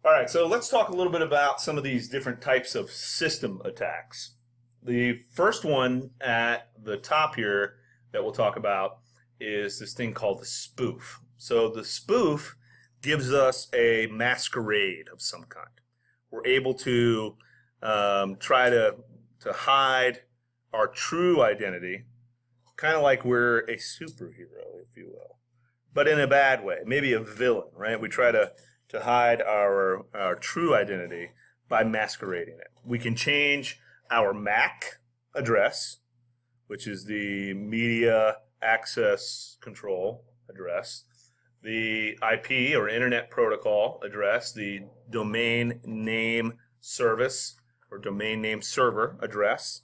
All right, so let's talk a little bit about some of these different types of system attacks. The first one at the top here that we'll talk about is this thing called the spoof. So the spoof gives us a masquerade of some kind. We're able to try to hide our true identity, kind of like we're a superhero, if you will, but in a bad way, maybe a villain, right? We try to hide our true identity by masquerading it. We can change our MAC address, which is the media access control address, the IP or internet protocol address, the domain name service or domain name server address,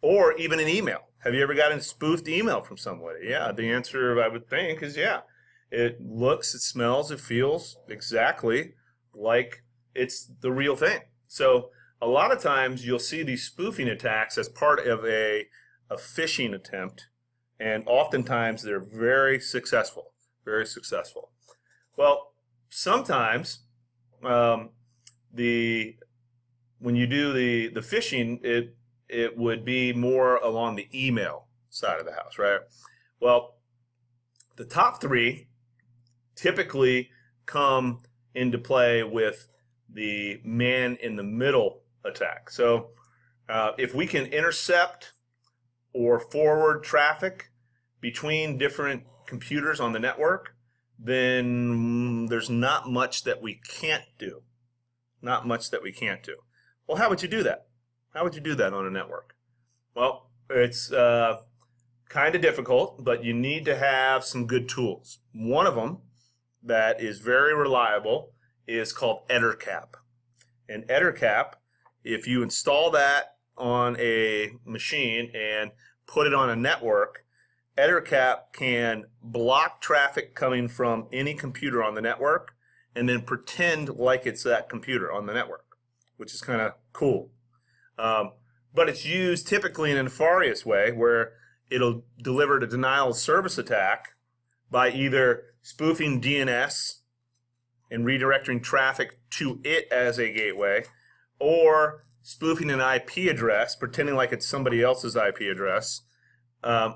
or even an email. Have you ever gotten spoofed email from somebody? Yeah, the answer I would think is yeah. It looks, it smells, it feels exactly like it's the real thing. So a lot of times you'll see these spoofing attacks as part of a phishing attempt, and oftentimes they're very successful, very successful. Well, sometimes when you do the phishing, it would be more along the email side of the house, right? Well, the top three typically come into play with the man-in-the-middle attack. So if we can intercept or forward traffic between different computers on the network, then there's not much that we can't do. Not much that we can't do. Well, how would you do that? How would you do that on a network? Well, it's kind of difficult, but you need to have some good tools. One of them that is very reliable is called EtterCap. And EtterCap, if you install that on a machine and put it on a network, EtterCap can block traffic coming from any computer on the network and then pretend like it's that computer on the network, which is kind of cool. But it's used typically in a nefarious way where it'll deliver a denial of service attack by either spoofing DNS and redirecting traffic to it as a gateway, or spoofing an IP address, pretending like it's somebody else's IP address,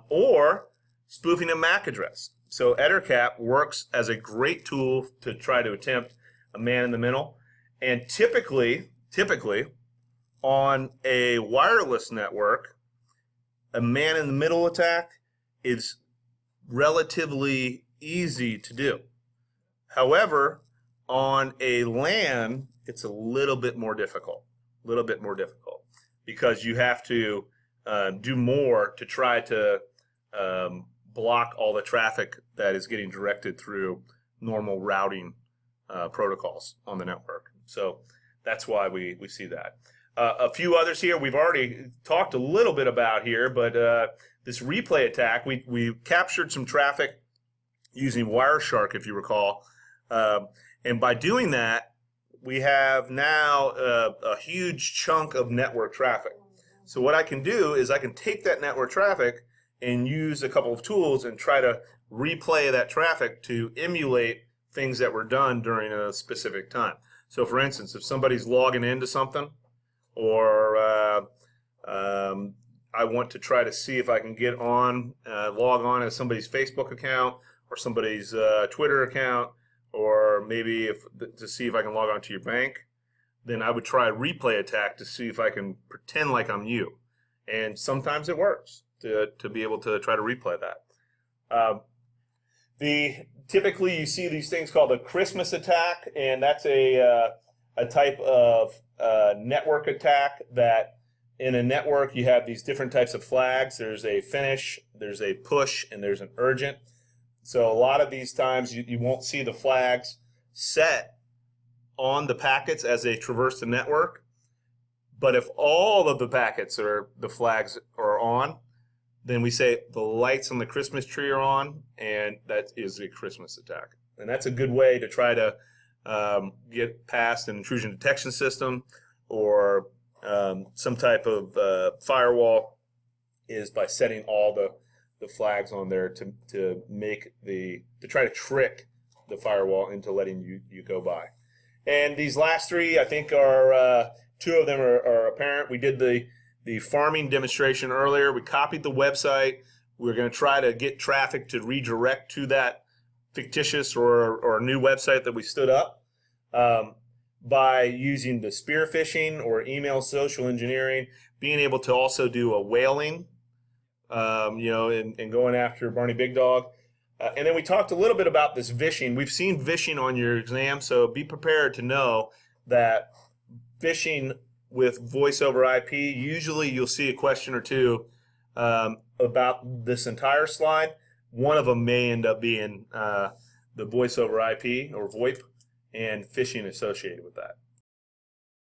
or spoofing a MAC address. So EtterCap works as a great tool to try to attempt a man-in-the-middle, and typically on a wireless network, a man-in-the-middle attack is relatively easy to do. However, on a LAN, it's a little bit more difficult. Because you have to do more to try to block all the traffic that is getting directed through normal routing protocols on the network. So that's why we see that. A few others here we've already talked a little bit about here, but this replay attack, we captured some traffic using Wireshark, if you recall, and by doing that, we have now a huge chunk of network traffic. So what I can do is I can take that network traffic and use a couple of tools and try to replay that traffic to emulate things that were done during a specific time. So for instance, if somebody's logging into something, or I want to try to see if I can get on, log on as somebody's Facebook account or somebody's Twitter account, or maybe to see if I can log on to your bank, then I would try a replay attack to see if I can pretend like I'm you. And sometimes it works to be able to try to replay that. Typically you see these things called a Christmas attack, and that's a type of network attack that in a network you have these different types of flags. There's a finish, there's a push, and there's an urgent. So a lot of these times you won't see the flags set on the packets as they traverse the network. But if all of the packets the flags are on, then we say the lights on the Christmas tree are on, and that is a Christmas attack. And that's a good way to try to get past an intrusion detection system or some type of firewall, is by setting all the flags on there to try to trick the firewall into letting you go by. And these last three, I think, are two of them are apparent. We did the pharming demonstration earlier. We copied the website. We're going to try to get traffic to redirect to that fictitious or new website that we stood up by using the spear phishing or email social engineering, being able to also do a whaling, and going after Barney Big Dog. And then we talked a little bit about this vishing. We've seen vishing on your exam, so be prepared to know that vishing with voice over IP, usually you'll see a question or two about this entire slide. One of them may end up being the voice over IP or VoIP and phishing associated with that.